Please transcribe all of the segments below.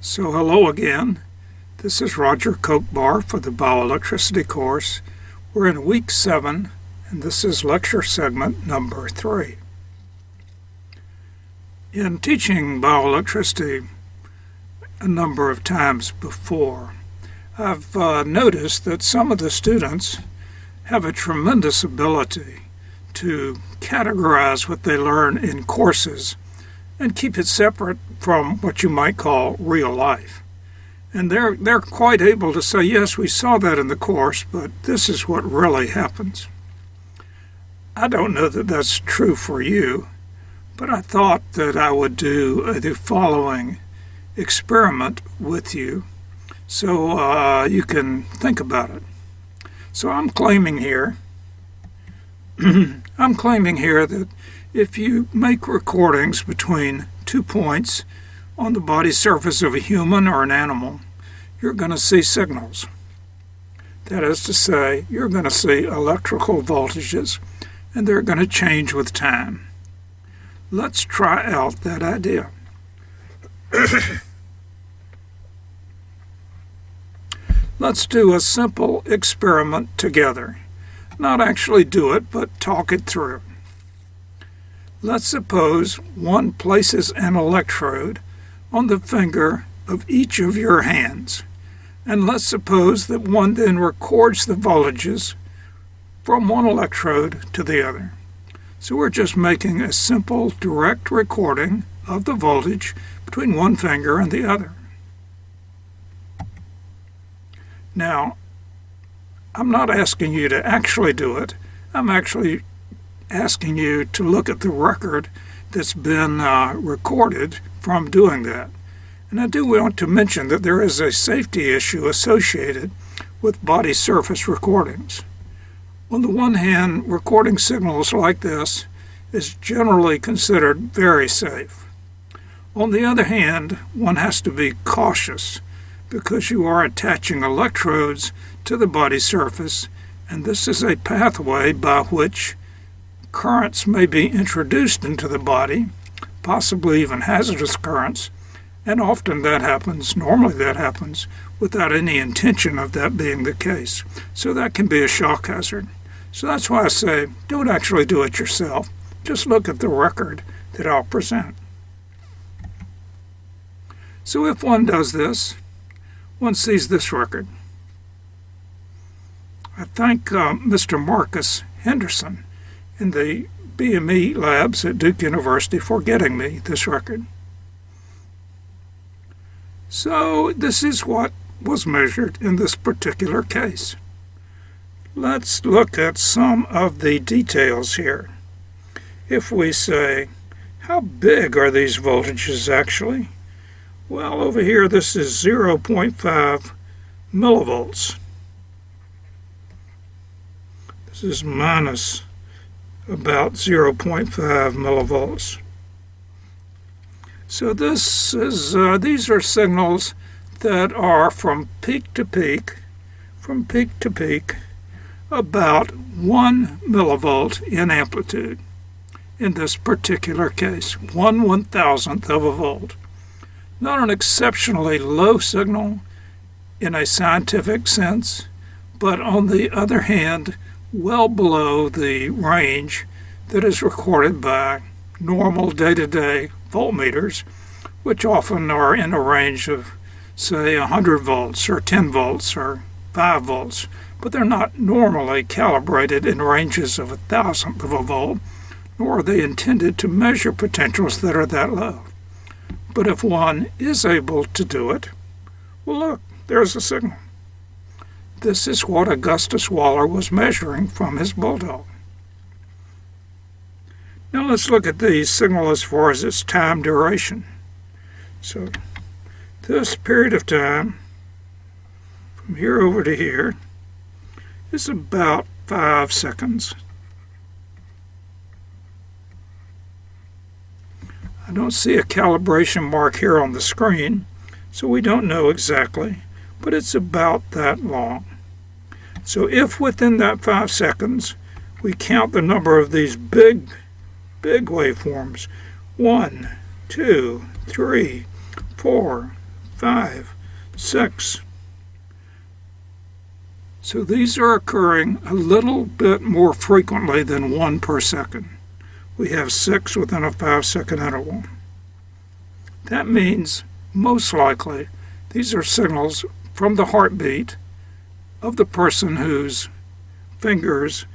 So hello again. This is Roger Kochbar for the Bioelectricity course. We're in week 7 and this is lecture segment number 3. In teaching bioelectricity a number of times before, I've noticed that some of the students have a tremendous ability to categorize what they learn in courses and keep it separate from what you might call real life. And they're quite able to say, yes, we saw that in the course, but this is what really happens. I don't know that that's true for you, but I thought that I would do the following experiment with you so you can think about it. So I'm claiming here that if you make recordings between 2 points on the body surface of a human or an animal, you're going to see signals. That is to say, you're going to see electrical voltages, and they're going to change with time. Let's try out that idea. Let's do a simple experiment together. Not actually do it, but talk it through. Let's suppose one places an electrode on the finger of each of your hands. And let's suppose that one then records the voltages from one electrode to the other. So we're just making a simple direct recording of the voltage between one finger and the other. Now, I'm not asking you to actually do it. I'm actually asking you to look at the record that's been recorded from doing that. And I do want to mention that there is a safety issue associated with body surface recordings. On the one hand, recording signals like this is generally considered very safe. On the other hand, one has to be cautious because you are attaching electrodes to the body surface, and this is a pathway by which currents may be introduced into the body, possibly even hazardous currents, and often normally that happens, without any intention of that being the case. So that can be a shock hazard. So that's why I say, don't actually do it yourself. Just look at the record that I'll present. So if one does this, one sees this record. I thank Mr. Marcus Henderson in the BME labs at Duke University for getting me this record. So this is what was measured in this particular case. Let's look at some of the details here. If we say, how big are these voltages actually? Well, over here this is 0.5 millivolts. This is minus about 0.5 millivolts. So these are signals that are from peak to peak, about 1 millivolt in amplitude. In this particular case, 1/1000th of a volt. Not an exceptionally low signal in a scientific sense, but on the other hand, well below the range that is recorded by normal day-to-day voltmeters, which often are in a range of, say, 100 volts or 10 volts or 5 volts, but they're not normally calibrated in ranges of 1,000th of a volt, nor are they intended to measure potentials that are that low. But if one is able to do it, well, look, there's a signal. This is what Augustus Waller was measuring from his bulldog. Now let's look at the signal as far as its time duration. So this period of time, from here over to here, is about 5 seconds. I don't see a calibration mark here on the screen, so we don't know exactly, but it's about that long. So if within that 5 seconds we count the number of these big waveforms, 1, 2, 3, 4, 5, 6. So these are occurring a little bit more frequently than 1 per second. We have 6 within a 5-second interval. That means, most likely, these are signals from the heartbeat of the person whose fingers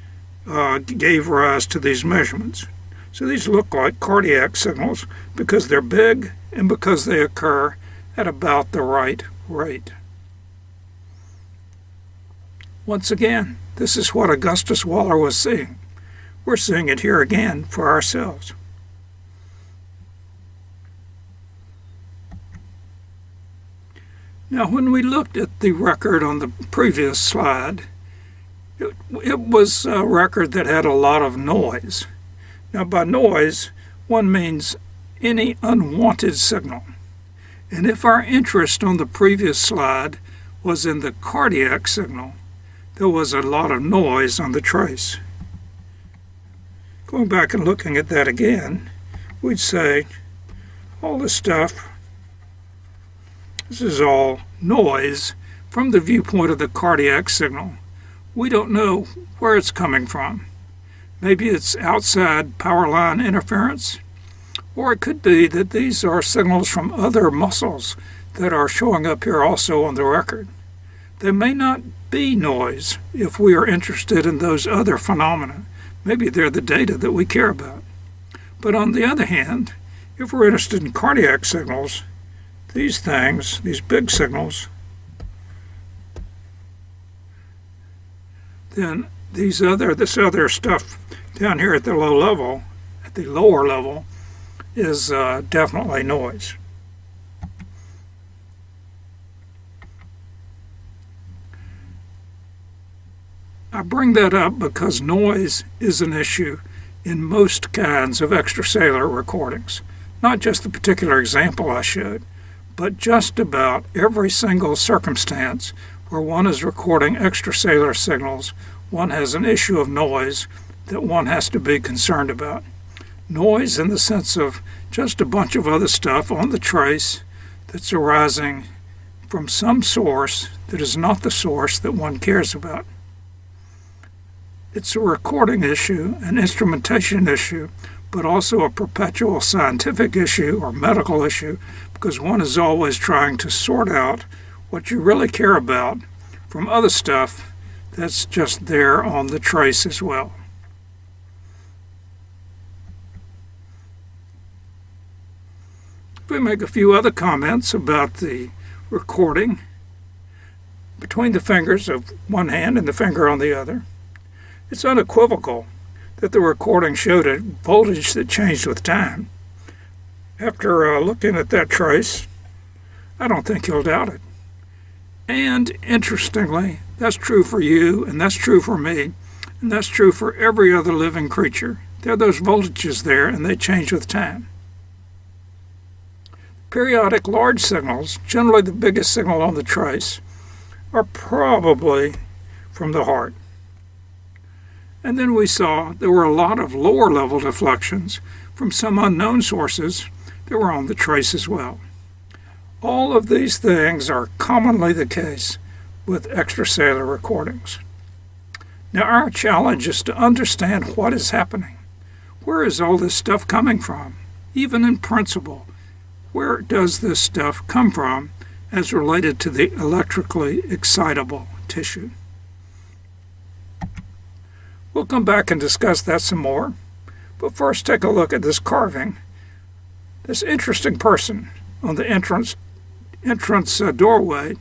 gave rise to these measurements. So these look like cardiac signals because they're big and because they occur at about the right rate. Once again, this is what Augustus Waller was seeing. We're seeing it here again for ourselves. Now, when we looked at the record on the previous slide, it was a record that had a lot of noise. Now, by noise, one means any unwanted signal. And if our interest on the previous slide was in the cardiac signal, there was a lot of noise on the trace. Going back and looking at that again, we'd say all this stuff, this is all noise from the viewpoint of the cardiac signal. We don't know where it's coming from. Maybe it's outside power line interference, or it could be that these are signals from other muscles that are showing up here also on the record. They may not be noise if we are interested in those other phenomena. Maybe they're the data that we care about. But on the other hand, if we're interested in cardiac signals, these things, these big signals, then this other stuff down here at the lower level, is definitely noise. I bring that up because noise is an issue in most kinds of extracellular recordings. Not just the particular example I showed, but just about every single circumstance where one is recording extracellular signals, one has an issue of noise that one has to be concerned about. Noise in the sense of just a bunch of other stuff on the trace that's arising from some source that is not the source that one cares about. It's a recording issue, an instrumentation issue, but also a perpetual scientific issue or medical issue, because one is always trying to sort out what you really care about from other stuff that's just there on the trace as well. We make a few other comments about the recording between the fingers of one hand and the finger on the other. It's unequivocal that the recording showed a voltage that changed with time. After looking at that trace, I don't think you'll doubt it. And interestingly, that's true for you, and that's true for me, and that's true for every other living creature. There are those voltages there, and they change with time. Periodic large signals, generally the biggest signal on the trace, are probably from the heart. And then we saw there were a lot of lower level deflections from some unknown sources that were on the trace as well. All of these things are commonly the case with extracellular recordings. Now our challenge is to understand what is happening. Where is all this stuff coming from? Even in principle, where does this stuff come from as related to the electrically excitable tissue? We'll come back and discuss that some more, but first take a look at this carving. This interesting person on the entrance doorway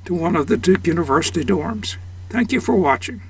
to one of the Duke University dorms. Thank you for watching.